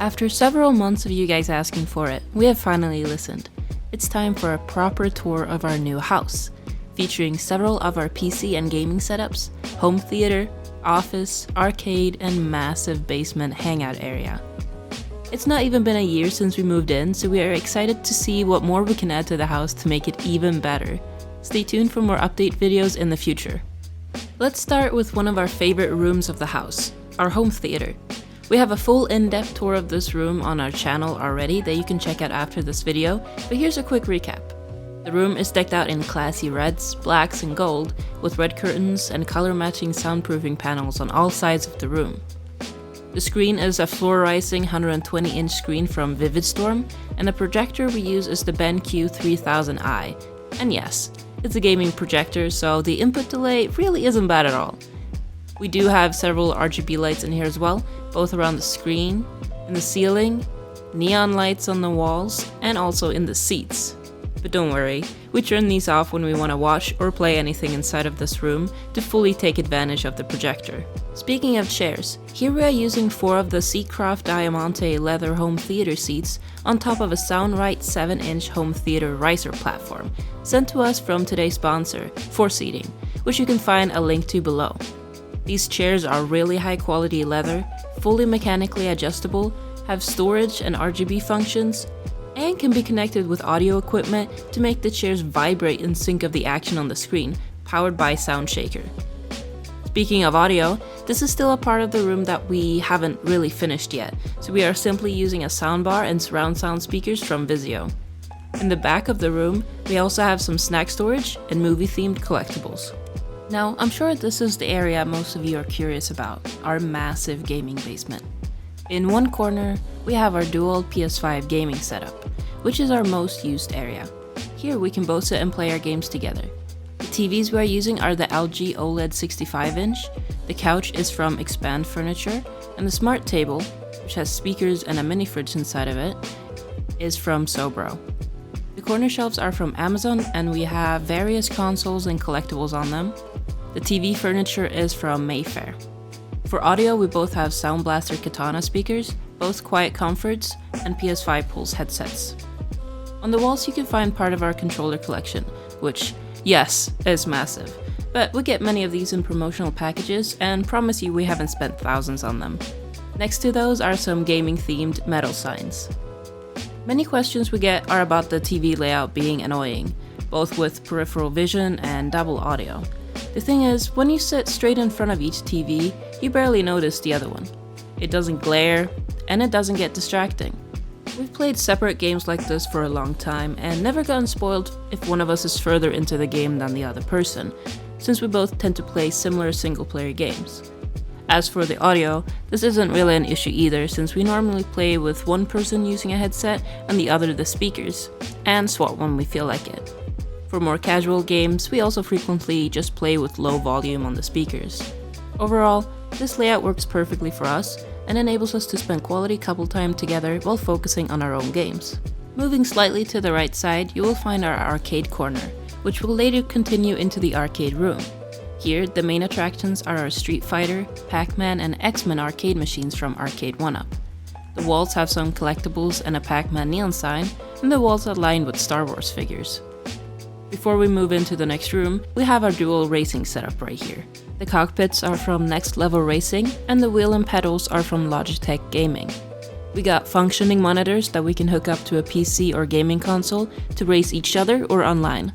After several months of you guys asking for it, we have finally listened. It's time for a proper tour of our new house, featuring several of our PC and gaming setups, home theater, office, arcade, and massive basement hangout area. It's not even been a year since we moved in, so we are excited to see what more we can add to the house to make it even better. Stay tuned for more update videos in the future. Let's start with one of our favorite rooms of the house, our home theater. We have a full in-depth tour of this room on our channel already that you can check out after this video, but here's a quick recap. The room is decked out in classy reds, blacks, and gold, with red curtains and color-matching soundproofing panels on all sides of the room. The screen is a floor-rising 120-inch screen from VividStorm, and the projector we use is the BenQ 3000i. And yes, it's a gaming projector, so the input delay really isn't bad at all. We do have several RGB lights in here as well, both around the screen, in the ceiling, neon lights on the walls, and also in the seats. But don't worry, we turn these off when we want to watch or play anything inside of this room to fully take advantage of the projector. Speaking of chairs, here we are using 4 of the Seacraft Diamante leather home theater seats on top of a SoundRight 7-inch home theater riser platform, sent to us from today's sponsor, 4Seating, which you can find a link to below. These chairs are really high quality leather, fully mechanically adjustable, have storage and RGB functions, and can be connected with audio equipment to make the chairs vibrate in sync of the action on the screen, powered by SoundShaker. Speaking of audio, this is still a part of the room that we haven't really finished yet, so we are simply using a soundbar and surround sound speakers from Vizio. In the back of the room, we also have some snack storage and movie-themed collectibles. Now, I'm sure this is the area most of you are curious about, our massive gaming basement. In one corner, we have our dual PS5 gaming setup, which is our most used area. Here we can both sit and play our games together. The TVs we are using are the LG OLED 65-inch, the couch is from Expand Furniture, and the smart table, which has speakers and a mini fridge inside of it, is from Sobro. The corner shelves are from Amazon, and we have various consoles and collectibles on them. The TV furniture is from Mayfair. For audio, we both have Sound Blaster Katana speakers, both Quiet Comforts, and PS5 Pulse headsets. On the walls you can find part of our controller collection, which, yes, is massive, but we get many of these in promotional packages and promise you we haven't spent thousands on them. Next to those are some gaming-themed metal signs. Many questions we get are about the TV layout being annoying, both with peripheral vision and double audio. The thing is, when you sit straight in front of each TV, you barely notice the other one. It doesn't glare, and it doesn't get distracting. We've played separate games like this for a long time, and never gotten spoiled if one of us is further into the game than the other person, since we both tend to play similar single-player games. As for the audio, this isn't really an issue either, since we normally play with one person using a headset and the other the speakers, and swap when we feel like it. For more casual games, we also frequently just play with low volume on the speakers. Overall, this layout works perfectly for us and enables us to spend quality couple time together while focusing on our own games. Moving slightly to the right side, you will find our arcade corner, which will later continue into the arcade room. Here, the main attractions are our Street Fighter, Pac-Man, and X-Men arcade machines from Arcade 1UP. The walls have some collectibles and a Pac-Man neon sign, and the walls are lined with Star Wars figures. Before we move into the next room, we have our dual racing setup right here. The cockpits are from Next Level Racing, and the wheel and pedals are from Logitech Gaming. We got functioning monitors that we can hook up to a PC or gaming console to race each other or online.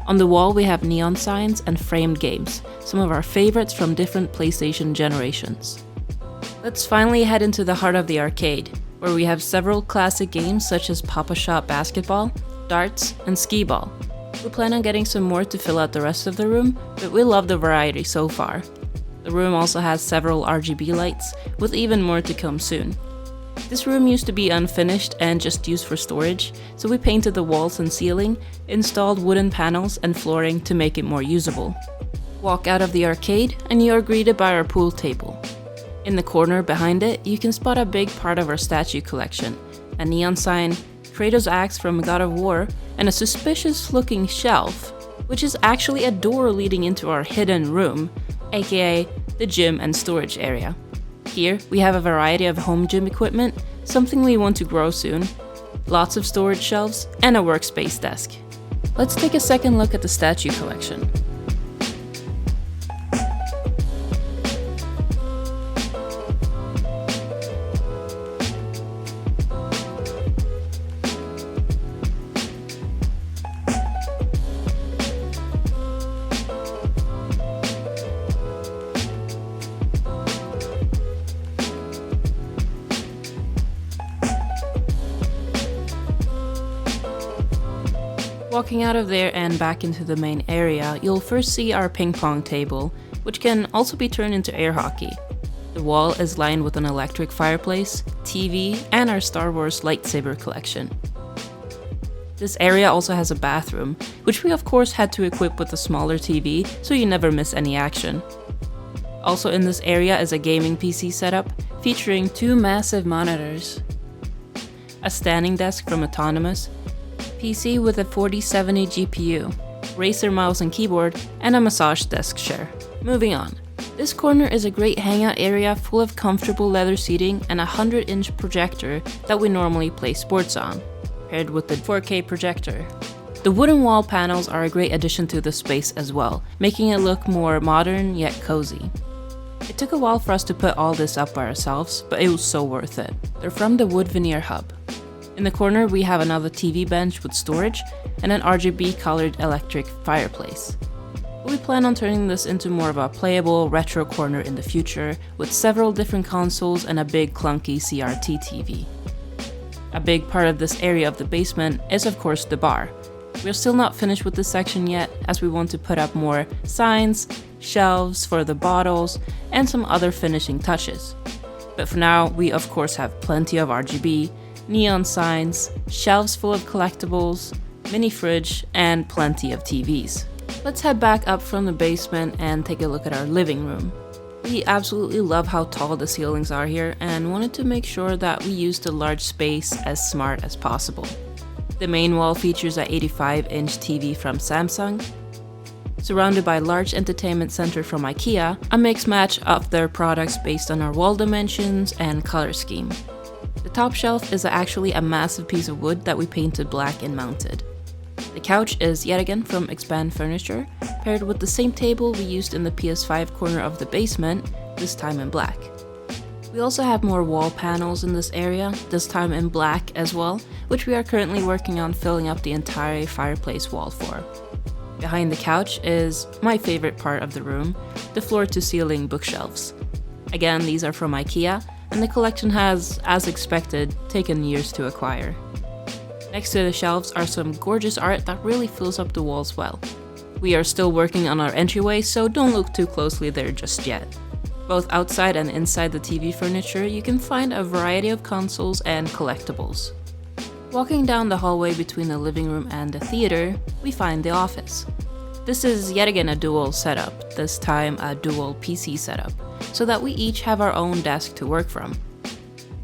On the wall we have neon signs and framed games, some of our favorites from different PlayStation generations. Let's finally head into the heart of the arcade, where we have several classic games such as Pop-A-Shot Basketball, Darts, and Skee-Ball. We plan on getting some more to fill out the rest of the room, but we love the variety so far. The room also has several RGB lights, with even more to come soon. This room used to be unfinished and just used for storage, so we painted the walls and ceiling, installed wooden panels and flooring to make it more usable. Walk out of the arcade and you are greeted by our pool table. In the corner behind it, you can spot a big part of our statue collection, a neon sign, Kratos' axe from God of War, and a suspicious-looking shelf, which is actually a door leading into our hidden room, aka the gym and storage area. Here, we have a variety of home gym equipment, something we want to grow soon, lots of storage shelves, and a workspace desk. Let's take a second look at the statue collection. Walking out of there and back into the main area, you'll first see our ping pong table, which can also be turned into air hockey. The wall is lined with an electric fireplace, TV, and our Star Wars lightsaber collection. This area also has a bathroom, which we of course had to equip with a smaller TV so you never miss any action. Also in this area is a gaming PC setup featuring 2 massive monitors, a standing desk from Autonomous, PC with a 4070 GPU, Razer mouse and keyboard, and a massage desk chair. Moving on. This corner is a great hangout area full of comfortable leather seating and a 100-inch projector that we normally play sports on, paired with the 4K projector. The wooden wall panels are a great addition to the space as well, making it look more modern yet cozy. It took a while for us to put all this up by ourselves, but it was so worth it. They're from the wood veneer hub. In the corner we have another TV bench with storage and an RGB colored electric fireplace. We plan on turning this into more of a playable retro corner in the future with several different consoles and a big clunky CRT TV. A big part of this area of the basement is of course the bar. We're still not finished with this section yet as we want to put up more signs, shelves for the bottles, and some other finishing touches. But for now we of course have plenty of RGB, neon signs, shelves full of collectibles, mini fridge, and plenty of TVs. Let's head back up from the basement and take a look at our living room. We absolutely love how tall the ceilings are here and wanted to make sure that we used the large space as smart as possible. The main wall features an 85-inch TV from Samsung, surrounded by a large entertainment center from IKEA, a mix match of their products based on our wall dimensions and color scheme. The top shelf is actually a massive piece of wood that we painted black and mounted. The couch is yet again from Expand Furniture, paired with the same table we used in the PS5 corner of the basement, this time in black. We also have more wall panels in this area, this time in black as well, which we are currently working on filling up the entire fireplace wall for. Behind the couch is my favorite part of the room, the floor-to-ceiling bookshelves. Again, these are from IKEA, and the collection has, as expected, taken years to acquire. Next to the shelves are some gorgeous art that really fills up the walls well. We are still working on our entryway, so don't look too closely there just yet. Both outside and inside the TV furniture, you can find a variety of consoles and collectibles. Walking down the hallway between the living room and the theater, we find the office. This is yet again a dual setup, this time a dual PC setup, so that we each have our own desk to work from.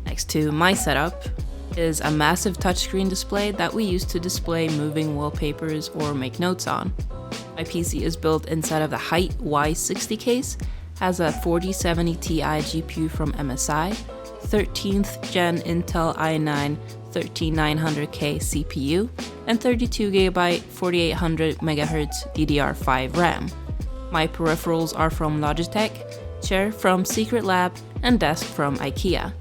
Next to my setup is a massive touchscreen display that we use to display moving wallpapers or make notes on. My PC is built inside of the Height Y60 case, has a 4070 Ti GPU from MSI, 13th gen Intel i9 13900K CPU, and 32GB 4800MHz DDR5 RAM. My peripherals are from Logitech, chair from Secret Lab, and desk from IKEA.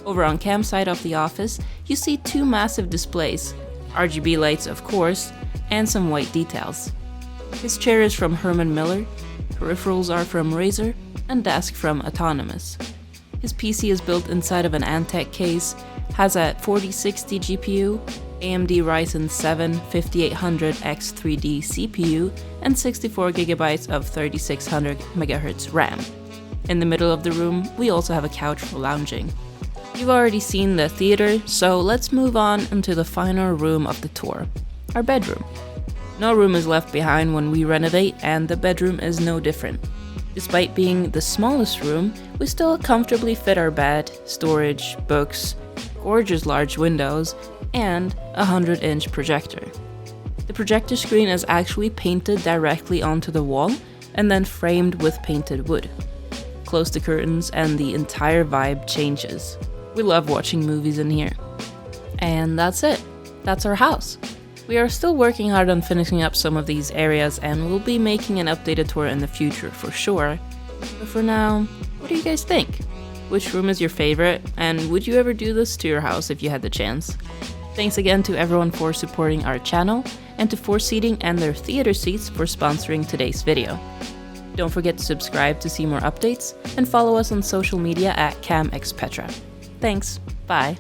Over on Cam's side of the office, you see 2 massive displays, RGB lights of course, and some white details. His chair is from Herman Miller, peripherals are from Razer, and desk from Autonomous. His PC is built inside of an Antec case, has a 4060 GPU, AMD Ryzen 7 5800X3D CPU, and 64GB of 3600MHz RAM. In the middle of the room, we also have a couch for lounging. You've already seen the theater, so let's move on into the final room of the tour, our bedroom. No room is left behind when we renovate, and the bedroom is no different. Despite being the smallest room, we still comfortably fit our bed, storage, books, gorgeous large windows, and a 100-inch projector. The projector screen is actually painted directly onto the wall and then framed with painted wood. Close the curtains and the entire vibe changes. We love watching movies in here. And that's it. That's our house. We are still working hard on finishing up some of these areas, and we'll be making an updated tour in the future for sure. But for now, what do you guys think? Which room is your favorite, and would you ever do this to your house if you had the chance? Thanks again to everyone for supporting our channel, and to 4 Seating and their theater seats for sponsoring today's video. Don't forget to subscribe to see more updates, and follow us on social media at CamXPetra. Thanks, bye.